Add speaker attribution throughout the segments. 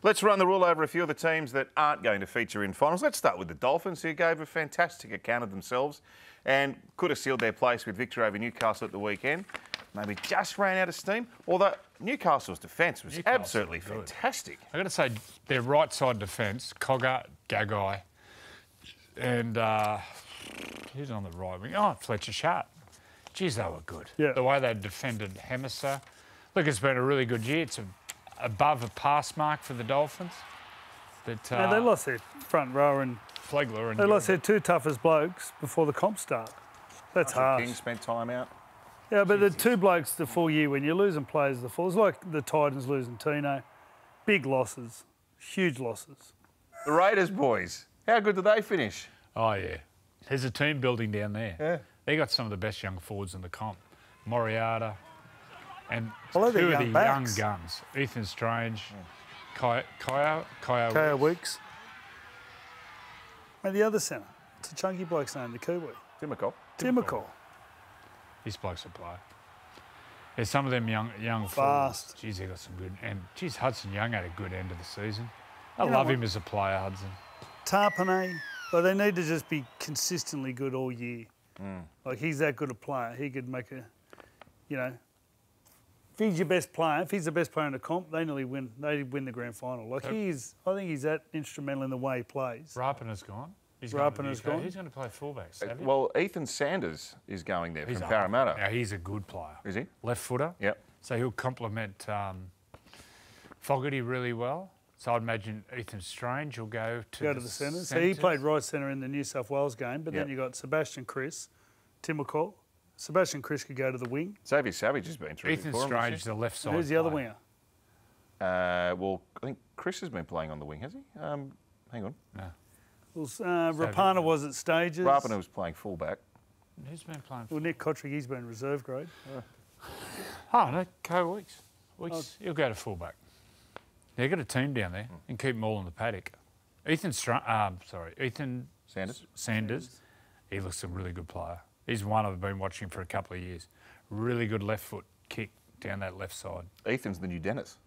Speaker 1: Let's run the rule over a few of the teams that aren't going to feature in finals. Let's start with the Dolphins, who gave a fantastic account of themselves and could have sealed their place with victory over Newcastle at the weekend. Maybe just ran out of steam, although Newcastle's defence was absolutely fantastic.
Speaker 2: I've got to say, their right side defence, Cogger, Gagai, and who's on the right wing? Oh, Fletcher Sharp. Geez, they were good.
Speaker 3: Yeah.
Speaker 2: The way they defended Hemister. Look, it's been a really good year. It's above a pass mark for the Dolphins. But
Speaker 3: they lost their front row and
Speaker 2: Flegler. And
Speaker 3: they lost their two toughest blokes before the comp start. That's hard.
Speaker 1: King spent time out.
Speaker 3: Yeah, but the two blokes the full year, when you're losing players the full, it's like the Titans losing Tino. Big losses, huge losses.
Speaker 1: The Raiders boys, how good did they finish?
Speaker 2: Oh, yeah. There's a team building down there.
Speaker 1: Yeah.
Speaker 2: They got some of the best young forwards in the comp. Moriarty and
Speaker 3: I love
Speaker 2: two of
Speaker 3: young
Speaker 2: the
Speaker 3: backs.
Speaker 2: young guns. Ethan Strange, Kaya
Speaker 3: Weeks. And the other centre, it's a chunky bloke's name, the Kiwi. Timokol.
Speaker 2: This bloke's a player. There's some of them young
Speaker 3: Fast.
Speaker 2: forwards. Geez, they got some good. And geez, Hudson Young had a good end of the season. I love him as a player, Hudson.
Speaker 3: Tarpanay, but they need to just be consistently good all year. Like, he's that good a player. He could make a, you know, if he's your best player, if he's the best player in the comp, they nearly win. They win the grand final. Like, I think he's that instrumental in the way he plays.
Speaker 2: Rapina's gone.
Speaker 3: Rapina's gone.
Speaker 2: Who's going to play fullback? Savvy?
Speaker 1: Well, Ethan Sanders is going there from
Speaker 2: up.
Speaker 1: Parramatta.
Speaker 2: Now, he's a good player.
Speaker 1: Is he?
Speaker 2: Left footer.
Speaker 1: Yep.
Speaker 2: So he'll complement Fogarty really well. So I'd imagine Ethan Strange will go to
Speaker 3: the centre. So he played right centre in the New South Wales game, but then you got Sebastian Chris, Timokol. Sebastian Chris could go to the wing.
Speaker 1: Xavier Savage has been terrific.
Speaker 2: Ethan
Speaker 1: for him,
Speaker 2: Strange, the left side.
Speaker 3: Who's the other winger?
Speaker 1: Well, I think Chris has been playing on the wing, has he? Hang on.
Speaker 2: No.
Speaker 3: Well, Rapana was at stages.
Speaker 1: Rapana was playing fullback.
Speaker 2: Who's been playing?
Speaker 3: Well, Nick Kotrick, he's been reserve grade.
Speaker 2: Oh, no, Ko Weeks. He'll go to fullback. They've got a team down there and keep them all in the paddock. Ethan Sanders. He looks a really good player. He's one I've been watching for a couple of years. Really good left foot kick down that left side.
Speaker 1: Ethan's the new Dennis.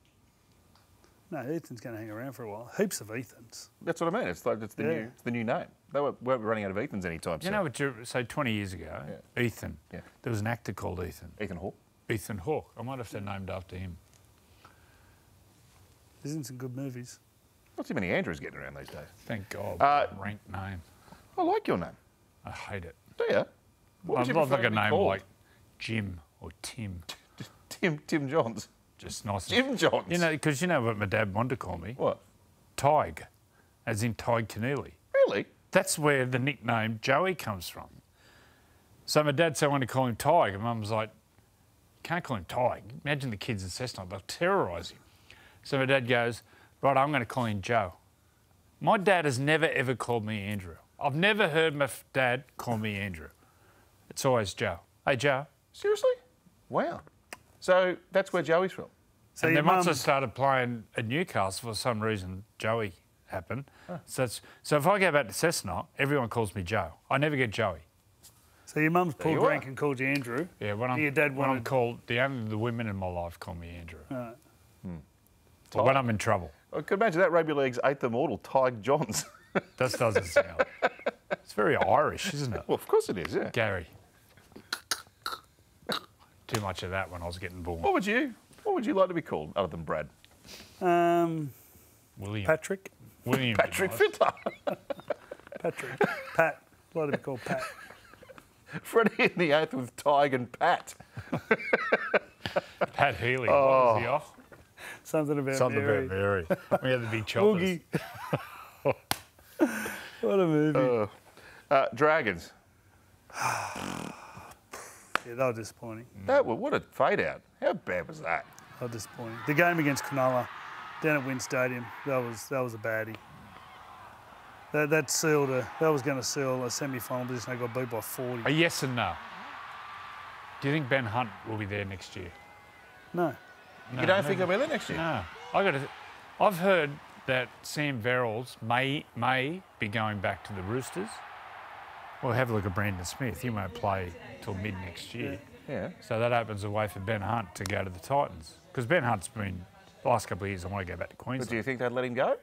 Speaker 3: No, Ethan's going to hang around for a while. Heaps of Ethans.
Speaker 1: That's what I mean. It's the new name. They weren't running out of Ethans anytime soon.
Speaker 2: You know what? So 20 years ago, Ethan. Yeah. There was an actor called Ethan.
Speaker 1: Ethan Hawke.
Speaker 2: Ethan Hawke. I wonder if they're named after him.
Speaker 3: He's in some good movies.
Speaker 1: Not too many Andrews getting around these days.
Speaker 2: Thank God. Ranked name.
Speaker 1: I like your name.
Speaker 2: I hate it.
Speaker 1: Do you?
Speaker 2: I'd love like a name like Jim or Tim.
Speaker 1: Just Tim Johns.
Speaker 2: Just nice.
Speaker 1: Jim Johns.
Speaker 2: You know, because you know what my dad wanted to call me?
Speaker 1: What?
Speaker 2: Tig, as in Tig Keneally.
Speaker 1: Really?
Speaker 2: That's where the nickname Joey comes from. So my dad said I wanted to call him Tig, and Mum was like, can't call him Tig. Imagine the kids in Cessnock, they'll terrorise him. So my dad goes, right, I'm going to call him Joe. My dad has never, ever called me Andrew. I've never heard my dad call me Andrew. It's always Joe. Hey, Joe.
Speaker 1: Seriously? Wow. So that's where Joey's from.
Speaker 2: So and then once I started playing at Newcastle, for some reason, Joey happened. Huh. So if I go back to Cessnock, everyone calls me Joe. I never get Joey.
Speaker 3: So your mum's pulled rank and called you Andrew.
Speaker 2: Yeah, when I'm called, the women in my life call me Andrew.
Speaker 3: Right.
Speaker 2: So when I'm in trouble.
Speaker 1: I could imagine that rugby league's Eighth Immortal, Tig Johns.
Speaker 2: That doesn't sound. It's very Irish, isn't it?
Speaker 1: Well, of course it is, yeah.
Speaker 2: Gary. Too much of that when I was getting born.
Speaker 1: What would you like to be called other than Brad?
Speaker 2: William.
Speaker 3: Patrick.
Speaker 1: William. Patrick Fittler.
Speaker 3: Patrick. Pat. I'd like to be called Pat.
Speaker 1: Freddy in the Eighth with Tig and Pat.
Speaker 2: Pat Healy. Oh. What was he off?
Speaker 3: Something about
Speaker 2: Mary. We had the big choppers.
Speaker 3: What a movie.
Speaker 1: Dragons.
Speaker 3: Yeah, they were disappointing.
Speaker 1: What a fade out. How bad was that?
Speaker 3: They were disappointing. The game against Cronulla down at Wynn Stadium, that was a baddie. That was going to seal a semi-final position. They got beat by 40.
Speaker 2: A yes and no. Do you think Ben Hunt will be there next year?
Speaker 3: No.
Speaker 1: You don't think he'll be there next year?
Speaker 2: No. I've heard that Sam Verrills may be going back to the Roosters. Well, have a look at Brandon Smith. He won't play till mid next year.
Speaker 1: Yeah.
Speaker 2: So that opens the way for Ben Hunt to go to the Titans. Because Ben Hunt's been The last couple of years, I want to go back to
Speaker 1: But
Speaker 2: Queensland.
Speaker 1: do you think they'd let him go?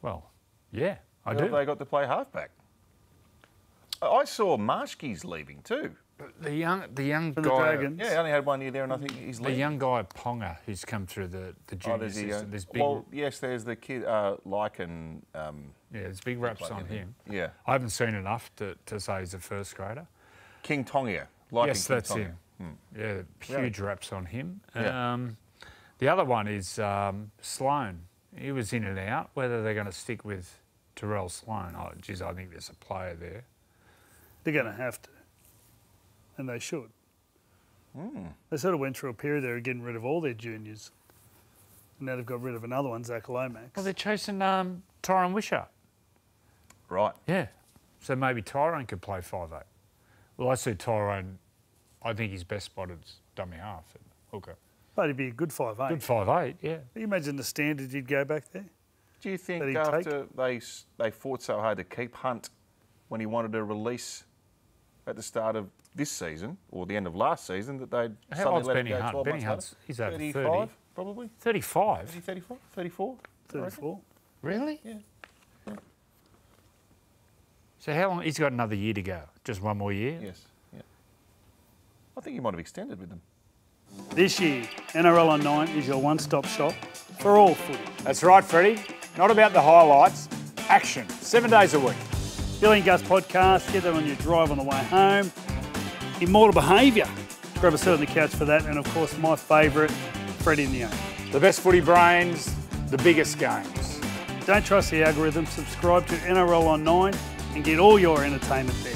Speaker 2: Well, yeah, I
Speaker 1: Or
Speaker 2: do.
Speaker 1: have they got to play halfback? I saw Marshke's leaving too.
Speaker 2: The young
Speaker 3: For the
Speaker 2: guy,
Speaker 3: Dragons.
Speaker 1: Yeah, he only had 1 year there, and I think he's
Speaker 2: the
Speaker 1: leaving.
Speaker 2: young guy Ponga who's come through the junior
Speaker 1: there's the,
Speaker 2: system. There's big,
Speaker 1: well, yes, there's the kid Lycan.
Speaker 2: yeah, there's big raps on him.
Speaker 1: Yeah,
Speaker 2: I haven't seen enough to say he's a first grader.
Speaker 1: King Tongia. Lycan
Speaker 2: Yes,
Speaker 1: King
Speaker 2: that's
Speaker 1: Tongia.
Speaker 2: him. Yeah, huge raps on him.
Speaker 1: Yeah.
Speaker 2: The other one is Sloan. He was in and out. Whether they're going to stick with Terrell Sloan, oh, geez, I think there's a player there.
Speaker 3: They're going to have to. And they should. They sort of went through a period there of getting rid of all their juniors. And now they've got rid of another one, Zach Lomax.
Speaker 2: Well, they're chasing Tyrone Wishart.
Speaker 1: Right.
Speaker 2: Yeah. So maybe Tyrone could play 5'8". Well, I see Tyrone, I think his best spot is dummy half and hooker.
Speaker 3: But he'd be a good 5'8".
Speaker 2: Good 5'8", yeah.
Speaker 3: Can you imagine the standard you'd go back there?
Speaker 1: Do you think
Speaker 3: That he'd
Speaker 1: after they fought so hard to keep Hunt when he wanted to release at the start of this season or the end of last season that they'd
Speaker 2: How
Speaker 1: suddenly
Speaker 2: old's
Speaker 1: let
Speaker 2: Benny
Speaker 1: it go
Speaker 2: Hunt?
Speaker 1: 12
Speaker 2: Benny
Speaker 1: months
Speaker 2: Hunt's,
Speaker 1: later?
Speaker 2: he's over
Speaker 1: 35
Speaker 2: 30.
Speaker 1: probably?
Speaker 2: 35?
Speaker 1: 34? 34?
Speaker 3: 34.
Speaker 2: Really?
Speaker 1: Yeah.
Speaker 2: So how long? He's got another year to go. Just one more year?
Speaker 1: Yes. Yeah. I think he might have extended with them.
Speaker 3: This year, NRL on 9 is your one-stop shop for all footy.
Speaker 2: That's right, Freddie. Not about the highlights. Action. 7 days a week.
Speaker 3: Billy and Gus podcast, get that on your drive on the way home. Immortal Behaviour. Grab a seat on the couch for that. And of course, my favourite, Freddy and the Eight.
Speaker 2: The best footy brains, the biggest games.
Speaker 3: Don't trust the algorithm. Subscribe to NRL on 9 and get all your entertainment there.